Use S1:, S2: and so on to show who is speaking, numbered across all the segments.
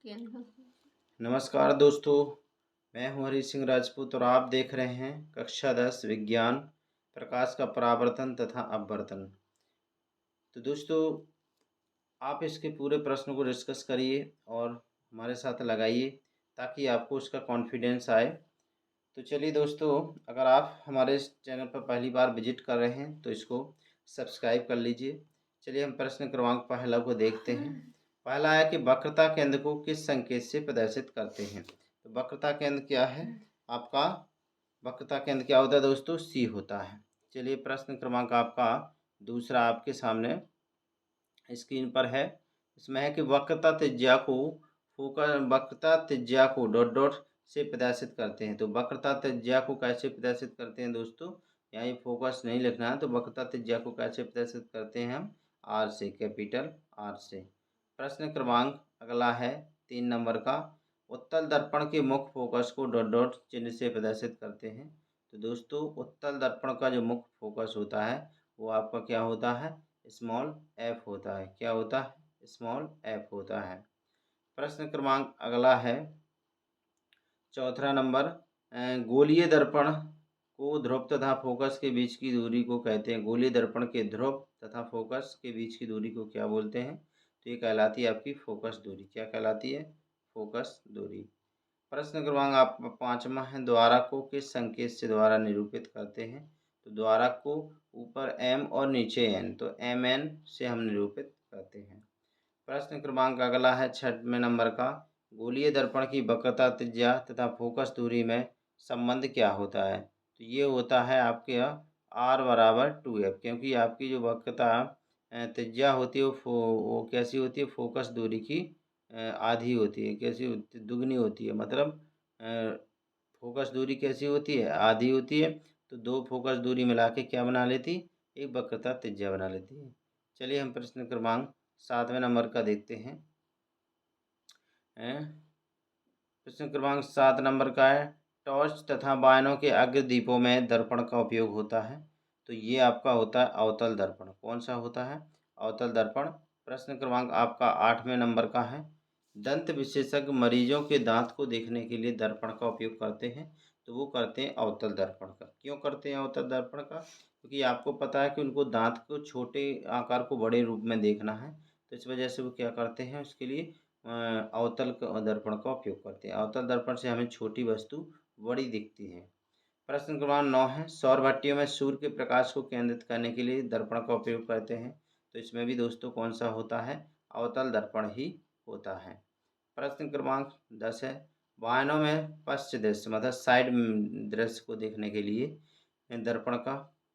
S1: नमस्कार दोस्तों, मैं हूं हरी सिंह राजपूत और आप देख रहे हैं कक्षा 10 विज्ञान प्रकाश का परावर्तन तथा अपवर्तन। तो दोस्तों, आप इसके पूरे प्रश्न को डिस्कस करिए और हमारे साथ लगाइए ताकि आपको उसका कॉन्फिडेंस आए। तो चलिए दोस्तों, अगर आप हमारे इस चैनल पर पहली बार विजिट कर रहे हैं तो इसको सब्सक्राइब कर लीजिए। चलिए हम प्रश्न क्रमांक पहला को देखते हैं। पहला है कि वक्रता केंद्र को किस संकेत से प्रदर्शित करते हैं। तो वक्रता केंद्र क्या है आपका? वक्रता केंद्र क्या होता है दोस्तों? सी होता है। चलिए प्रश्न क्रमांक आपका दूसरा आपके सामने स्क्रीन पर है। इसमें है कि वक्रता त्रिज्या को डॉट डॉट से प्रदर्शित करते हैं। तो वक्रता त्रिज्या को कैसे प्रदर्शित करते हैं दोस्तों? यहाँ ये फोकस नहीं लिखना है। तो वक्रता त्रिज्या को कैसे प्रदर्शित करते हैं हम? आर से, कैपिटल आर से। प्रश्न क्रमांक अगला है 3 नंबर का। उत्तल दर्पण के मुख्य फोकस को डॉट डॉट चिन्ह से प्रदर्शित करते हैं। तो दोस्तों, उत्तल दर्पण का जो मुख्य फोकस होता है वो आपका क्या होता है? स्मॉल एफ होता है। क्या होता है? स्मॉल एफ होता है। प्रश्न क्रमांक अगला है चौथा नंबर। गोलीय दर्पण को ध्रुव तथा फोकस के बीच की दूरी को कहते हैं। गोलीय दर्पण के ध्रुव तथा फोकस के बीच की दूरी को क्या बोलते हैं? तो ये कहलाती है आपकी फोकस दूरी। क्या कहलाती है? फोकस दूरी। प्रश्न क्रमांक आपका 5वां है। द्वारक को किस संकेत से द्वारा निरूपित करते हैं? तो द्वारक को ऊपर m और नीचे n, तो mn से हम निरूपित करते हैं। प्रश्न क्रमांक अगला है 6वें नंबर का। गोलीय दर्पण की वक्रता त्रिज्या तथा फोकस दूरी में संबंध क्या होता है? तो ये होता है आपके r बराबर 2f, क्योंकि आपकी जो वक्रता त्रिज्या होती है वो कैसी होती है? फोकस दूरी की आधी होती है। कैसी होती? दुगनी होती है। मतलब फोकस दूरी कैसी होती है? आधी होती है। तो दो फोकस दूरी मिला के क्या बना लेती? एक वक्रता त्रिज्या बना लेती है। चलिए हम प्रश्न क्रमांक 7वें नंबर का देखते हैं। प्रश्न क्रमांक 7 नंबर का है। टॉर्च तथा वायनों के अग्रदीपों में दर्पण का उपयोग होता है। तो ये आपका होता है अवतल दर्पण। कौन सा होता है? अवतल दर्पण। प्रश्न क्रमांक आपका 8वें नंबर का है। दंत विशेषज्ञ मरीजों के दांत को देखने के लिए दर्पण का उपयोग करते हैं। तो वो करते हैं अवतल दर्पण का। क्यों करते हैं अवतल दर्पण का? क्योंकि आपको पता है कि उनको दांत को छोटे आकार को बड़े रूप में देखना है। तो इस वजह से वो क्या करते हैं? उसके लिए अवतल दर्पण का उपयोग करते हैं। अवतल दर्पण से हमें छोटी वस्तु बड़ी दिखती है। प्रश्न क्रमांक 9 है। सौर भट्टियों में सूर्य के प्रकाश को केंद्रित करने के लिए दर्पण का उपयोग करते हैं। तो इसमें भी दोस्तों कौन सा होता है? अवतल दर्पण ही होता है। प्रश्न क्रमांक 10 है। वाहनों में पश्च दृश्य मतलब साइड दृश्य को देखने के लिए दर्पण का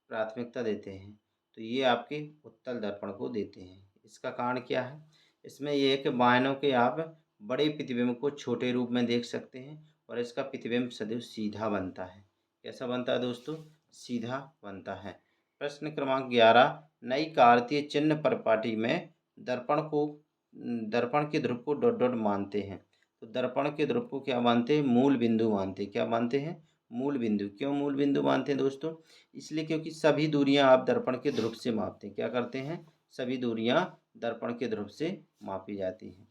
S1: प्राथमिकता देते हैं। तो ये आपके उत्तल दर्पण को देते हैं। इसका कारण क्या है? इसमें यह है कि वाहनों के आप बड़े प्रतिबिंब को छोटे रूप में देख सकते हैं और इसका प्रतिबिंब सदैव सीधा बनता है। कैसा बनता है दोस्तों? सीधा बनता है। प्रश्न क्रमांक 11। नई कार्तीय चिन्ह परिपाटी में दर्पण के ध्रुव को डॉट डॉट मानते हैं। तो दर्पण के ध्रुव को क्या मानते हैं? मूल बिंदु मानते हैं। क्या मानते हैं? मूल बिंदु। क्यों मूल बिंदु मानते हैं दोस्तों? इसलिए क्योंकि सभी दूरियां आप दर्पण के ध्रुव से मापते हैं। क्या करते हैं? सभी दूरियां दर्पण के ध्रुव से मापी जाती हैं।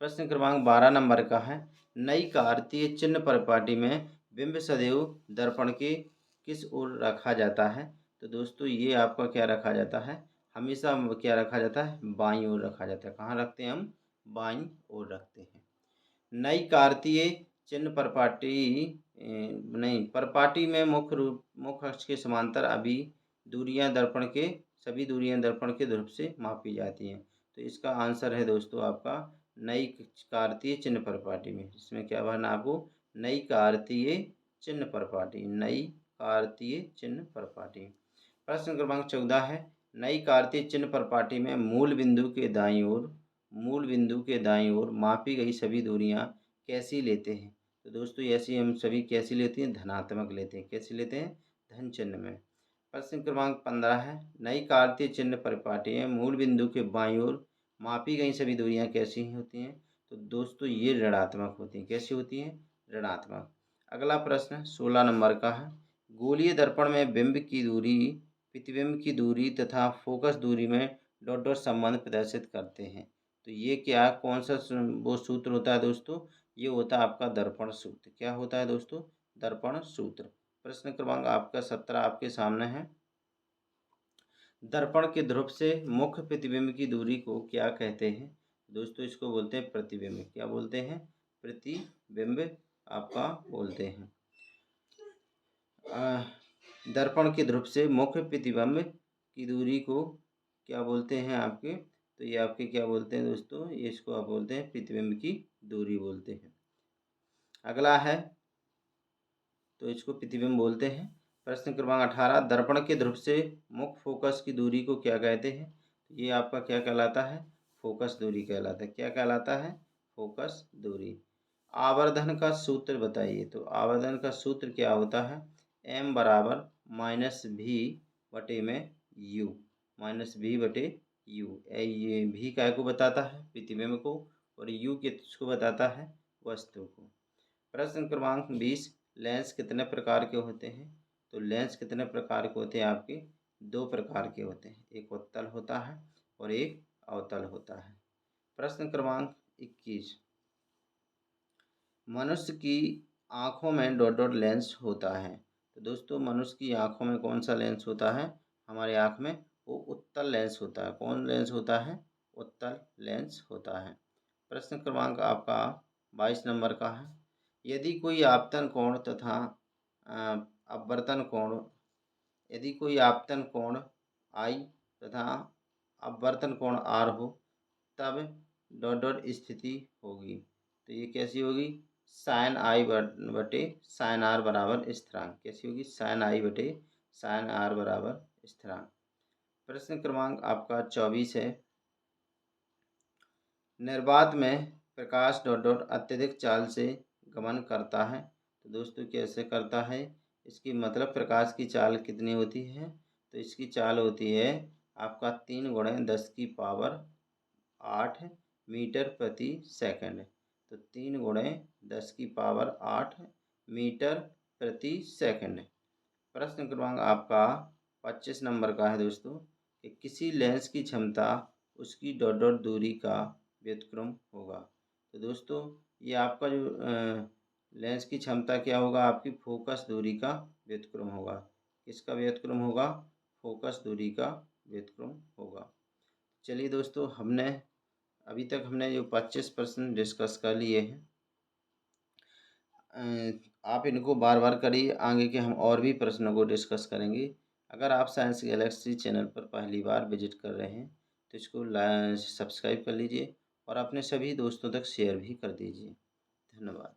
S1: प्रश्न क्रमांक 12 नंबर का है। नई कार्तीय चिन्ह परिपाटी में बिंब सदैव दर्पण के किस ओर रखा जाता है? तो दोस्तों, ये आपका क्या रखा जाता है? हमेशा क्या रखा जाता है? बाईं ओर रखा जाता है। कहाँ रखते हैं हम? बाईं ओर रखते हैं। नई कार्तीय चिन्ह परिपाटी नहीं, परिपाटी में मुख्य अक्ष के समांतर सभी दूरियां दर्पण के ध्रुव से मापी जाती हैं। तो इसका आंसर है दोस्तों आपका नई कार्तीय चिन्ह परिपाटी में। इसमें क्या भरना आपको? नई कार्तीय चिन्ह परिपाटी। नई कार्तीय चिन्ह परिपाटी। प्रश्न क्रमांक 14 है। नई कार्तीय चिन्ह परिपाटी में मूल बिंदु के दाईं ओर मापी गई सभी दूरियां कैसी लेते हैं? तो दोस्तों, ऐसी हम सभी कैसी लेते हैं? धनात्मक लेते हैं। कैसे लेते हैं? धन चिन्ह में। प्रश्न क्रमांक 15 है। नई कार्तीय चिन्ह परिपाटी में मूल बिंदु के बाईं ओर मापी गई सभी दूरियां कैसी होती हैं? तो दोस्तों, ये ऋणात्मक होती हैं। कैसी होती हैं? ऋणात्मक। अगला प्रश्न 16 नंबर का है। गोलीय दर्पण में प्रतिबिंब की दूरी तथा फोकस दूरी में डॉट डॉट संबंध प्रदर्शित करते हैं। तो तो ये क्या कौन सा वो सूत्र होता है दोस्तों, ये होता है आपका दर्पण सूत्र। क्या होता है दोस्तों, दर्पण सूत्र। प्रश्न क्रमांक आपका 17 आपके सामने है। दर्पण के ध्रुव से मुख्य प्रतिबिंब की दूरी को क्या कहते हैं? दोस्तों इसको बोलते हैं प्रतिबिंब। क्या बोलते हैं? प्रतिबिंब आपका बोलते हैं। दर्पण के ध्रुव से मुख्य प्रतिबिंब की दूरी को क्या बोलते हैं आपके? तो ये आपके क्या बोलते हैं दोस्तों, ये इसको आप बोलते हैं प्रतिबिंब की दूरी बोलते हैं। अगला है, तो इसको प्रतिबिंब बोलते हैं। प्रश्न क्रमांक 18, दर्पण के ध्रुव से मुख्य फोकस की दूरी को क्या कहते हैं? ये आपका क्या कहलाता है? फोकस दूरी कहलाता है। क्या कहलाता है? फोकस दूरी। आवर्धन का सूत्र बताइए। तो आवर्धन का सूत्र क्या होता है? m बराबर माइनस भी बटे में u, माइनस भी बटे u। ये भी काय को बताता है? प्रतिबिंब को, और u किसको बताता है? वस्तु को। प्रश्न क्रमांक 20, लेंस कितने प्रकार के होते हैं? तो लेंस कितने प्रकार के होते हैं आपके? 2 प्रकार के होते हैं, एक उत्तल होता है और एक अवतल होता है। प्रश्न क्रमांक 21, मनुष्य की आँखों में डॉट डॉट लेंस होता है। तो दोस्तों मनुष्य की आँखों में कौन सा लेंस होता है? हमारे आँख में वो उत्तल लेंस होता है। कौन लेंस होता है? उत्तल लेंस होता है। प्रश्न क्रमांक आपका 22 नंबर का है। यदि कोई आपतन कोण तथा अपवर्तन कोण, यदि कोई आपतन कोण I तथा अपवर्तन कोण R हो, तब डॉट डॉट स्थिति होगी। तो ये कैसी होगी? साइन I बटे साइन R बराबर स्थिरांक। कैसी होगी? साइन I बटे साइन R बराबर स्थिरांक। प्रश्न क्रमांक आपका 24 है। निर्वात में प्रकाश डॉट डॉट अत्यधिक चाल से गमन करता है। तो दोस्तों कैसे करता है? इसकी मतलब प्रकाश की चाल कितनी होती है? तो इसकी चाल होती है आपका 3 गुणे 10 की पावर 8 मीटर प्रति सेकंड। तो 3 गुणे 10 की पावर 8 मीटर प्रति सेकंड। प्रश्न क्रमांक आपका 25 नंबर का है दोस्तों, कि किसी लेंस की क्षमता उसकी डॉट डॉट दूरी का व्युत्क्रम होगा। तो दोस्तों ये आपका जो लेंस की क्षमता क्या होगा? आपकी फोकस दूरी का व्युत्क्रम होगा। किसका व्युत्क्रम होगा? फोकस दूरी का व्युत्क्रम होगा। चलिए दोस्तों, हमने अभी तक हमने जो 25 प्रश्न डिस्कस कर लिए हैं, आप इनको बार बार करिए। आगे के हम और भी प्रश्नों को डिस्कस करेंगे। अगर आप साइंस गैलेक्सी चैनल पर पहली बार विजिट कर रहे हैं तो इसको सब्सक्राइब कर लीजिए और अपने सभी दोस्तों तक शेयर भी कर दीजिए। धन्यवाद।